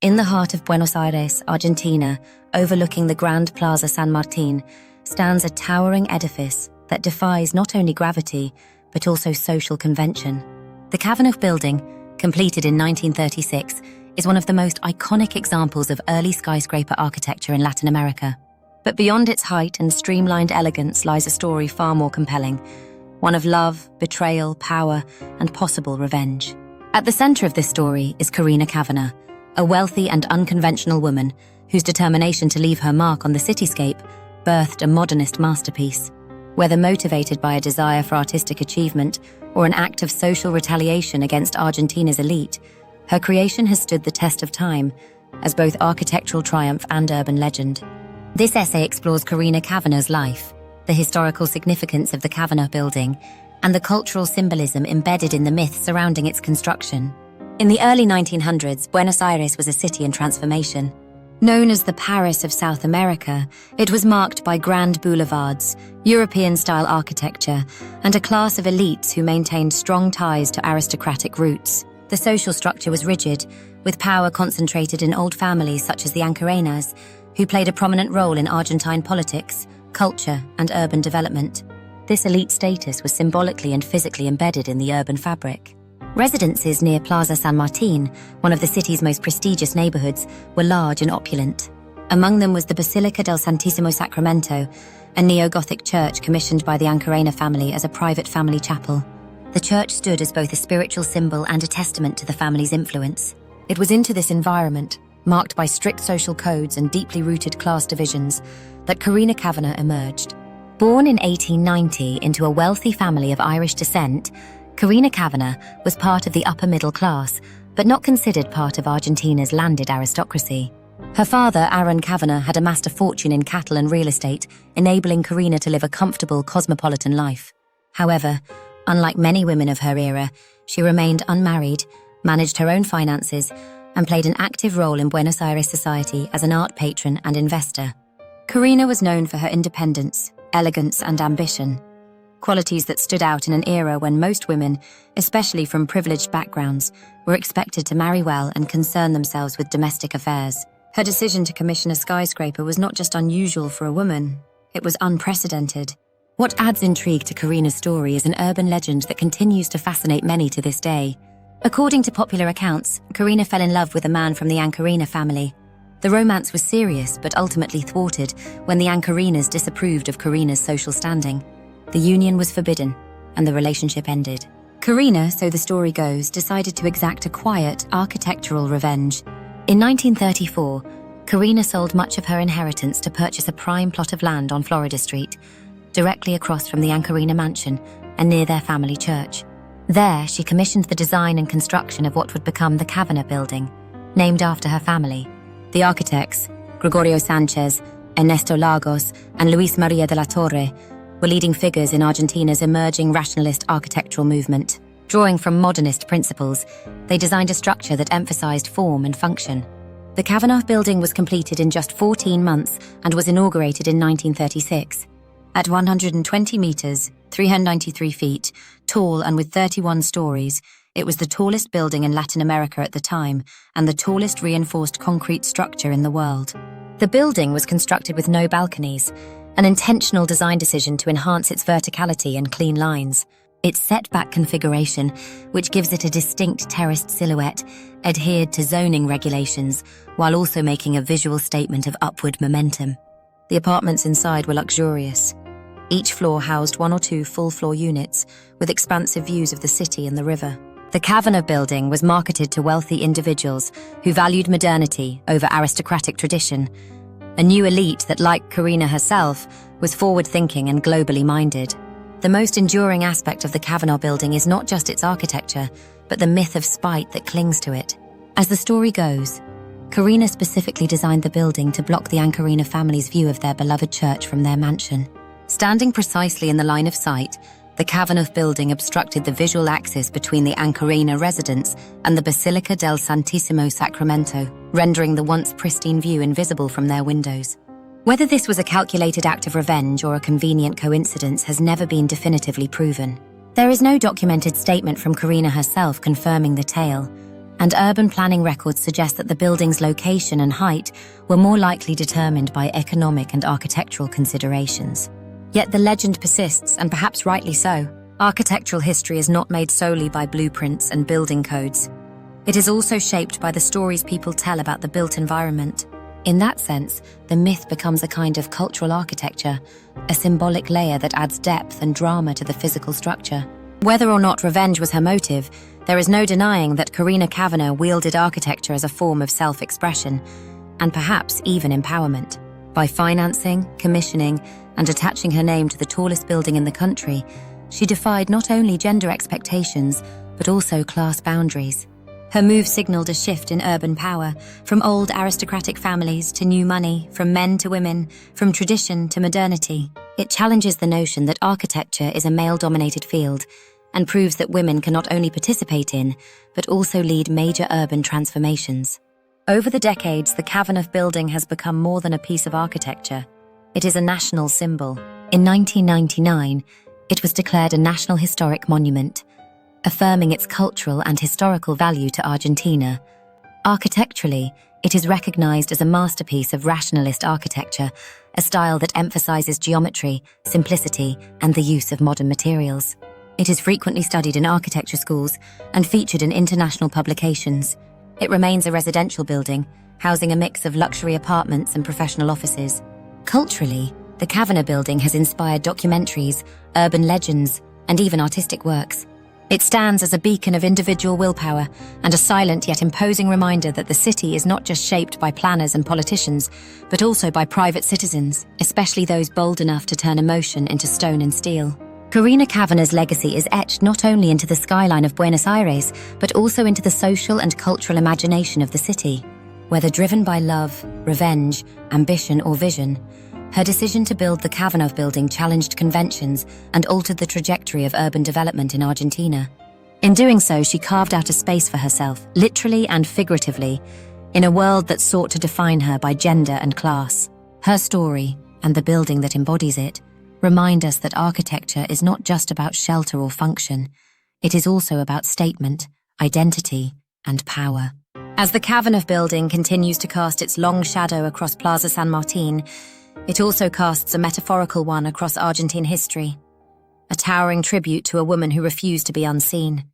In the heart of Buenos Aires, Argentina, overlooking the Grand Plaza San Martin, stands a towering edifice that defies not only gravity, but also social convention. The Kavanagh building, completed in 1936, is one of the most iconic examples of early skyscraper architecture in Latin America. But beyond its height and streamlined elegance lies a story far more compelling, one of love, betrayal, power, and possible revenge. At the center of this story is Corina Kavanagh, a wealthy and unconventional woman whose determination to leave her mark on the cityscape birthed a modernist masterpiece. Whether motivated by a desire for artistic achievement or an act of social retaliation against Argentina's elite, her creation has stood the test of time as both architectural triumph and urban legend. This essay explores Corina Kavanagh's life, the historical significance of the Kavanagh building, and the cultural symbolism embedded in the myth surrounding its construction. In the early 1900s, Buenos Aires was a city in transformation. Known as the Paris of South America, it was marked by grand boulevards, European-style architecture, and a class of elites who maintained strong ties to aristocratic roots. The social structure was rigid, with power concentrated in old families such as the Ancarenas, who played a prominent role in Argentine politics, culture, and urban development. This elite status was symbolically and physically embedded in the urban fabric. Residences near Plaza San Martin, one of the city's most prestigious neighborhoods, were large and opulent. Among them was the Basilica del Santissimo Sacramento, a neo-Gothic church commissioned by the Ancarena family as a private family chapel. The church stood as both a spiritual symbol and a testament to the family's influence. It was into this environment, marked by strict social codes and deeply rooted class divisions, that Corina Kavanagh emerged. Born in 1890 into a wealthy family of Irish descent, Corina Kavanagh was part of the upper middle class, but not considered part of Argentina's landed aristocracy. Her father, Aaron Kavanagh, had amassed a fortune in cattle and real estate, enabling Corina to live a comfortable, cosmopolitan life. However, unlike many women of her era, she remained unmarried, managed her own finances, and played an active role in Buenos Aires society as an art patron and investor. Corina was known for her independence, elegance, and ambition, qualities that stood out in an era when most women, especially from privileged backgrounds, were expected to marry well and concern themselves with domestic affairs. Her decision to commission a skyscraper was not just unusual for a woman, it was unprecedented. What adds intrigue to Corina's story is an urban legend that continues to fascinate many to this day. According to popular accounts, Corina fell in love with a man from the Ancarena family. The romance was serious but ultimately thwarted when the Ancarenas disapproved of Corina's social standing. The union was forbidden, and the relationship ended. Corina, so the story goes, decided to exact a quiet, architectural revenge. In 1934, Corina sold much of her inheritance to purchase a prime plot of land on Florida Street, directly across from the Ancarena mansion and near their family church. There, she commissioned the design and construction of what would become the Kavanagh building, named after her family. The architects, Gregorio Sanchez, Ernesto Lagos, and Luis Maria de la Torre, were leading figures in Argentina's emerging rationalist architectural movement. Drawing from modernist principles, they designed a structure that emphasized form and function. The Kavanagh building was completed in just 14 months and was inaugurated in 1936. At 120 meters, 393 feet, tall and with 31 stories, it was the tallest building in Latin America at the time and the tallest reinforced concrete structure in the world. The building was constructed with no balconies, an intentional design decision to enhance its verticality and clean lines. Its setback configuration, which gives it a distinct terraced silhouette, adhered to zoning regulations while also making a visual statement of upward momentum. The apartments inside were luxurious. Each floor housed 1 or 2 full-floor units with expansive views of the city and the river. The Kavanagh building was marketed to wealthy individuals who valued modernity over aristocratic tradition, a new elite that, like Corina herself, was forward-thinking and globally minded. The most enduring aspect of the Kavanagh building is not just its architecture, but the myth of spite that clings to it. As the story goes, Corina specifically designed the building to block the Ancarena family's view of their beloved church from their mansion. Standing precisely in the line of sight, the Kavanagh building obstructed the visual axis between the Ancarena residence and the Basilica del Santissimo Sacramento, rendering the once pristine view invisible from their windows. Whether this was a calculated act of revenge or a convenient coincidence has never been definitively proven. There is no documented statement from Corina herself confirming the tale, and urban planning records suggest that the building's location and height were more likely determined by economic and architectural considerations. Yet the legend persists, and perhaps rightly so. Architectural history is not made solely by blueprints and building codes. It is also shaped by the stories people tell about the built environment. In that sense, the myth becomes a kind of cultural architecture, a symbolic layer that adds depth and drama to the physical structure. Whether or not revenge was her motive, there is no denying that Corina Kavanagh wielded architecture as a form of self-expression, and perhaps even empowerment. By financing, commissioning, and attaching her name to the tallest building in the country, she defied not only gender expectations, but also class boundaries. Her move signaled a shift in urban power, from old aristocratic families to new money, from men to women, from tradition to modernity. It challenges the notion that architecture is a male-dominated field, and proves that women can not only participate in, but also lead major urban transformations. Over the decades, the Kavanagh building has become more than a piece of architecture. It is a national symbol. In 1999, it was declared a National Historic Monument, affirming its cultural and historical value to Argentina. Architecturally, it is recognized as a masterpiece of rationalist architecture, a style that emphasizes geometry, simplicity, and the use of modern materials. It is frequently studied in architecture schools and featured in international publications. It remains a residential building, housing a mix of luxury apartments and professional offices. Culturally, the Kavanagh building has inspired documentaries, urban legends, and even artistic works. It stands as a beacon of individual willpower and a silent yet imposing reminder that the city is not just shaped by planners and politicians, but also by private citizens, especially those bold enough to turn emotion into stone and steel. Corina Kavanagh's legacy is etched not only into the skyline of Buenos Aires, but also into the social and cultural imagination of the city. Whether driven by love, revenge, ambition, or vision, her decision to build the Kavanagh building challenged conventions and altered the trajectory of urban development in Argentina. In doing so, she carved out a space for herself, literally and figuratively, in a world that sought to define her by gender and class. Her story, and the building that embodies it, remind us that architecture is not just about shelter or function. It is also about statement, identity, and power. As the Kavanagh building continues to cast its long shadow across Plaza San Martin, it also casts a metaphorical one across Argentine history, a towering tribute to a woman who refused to be unseen.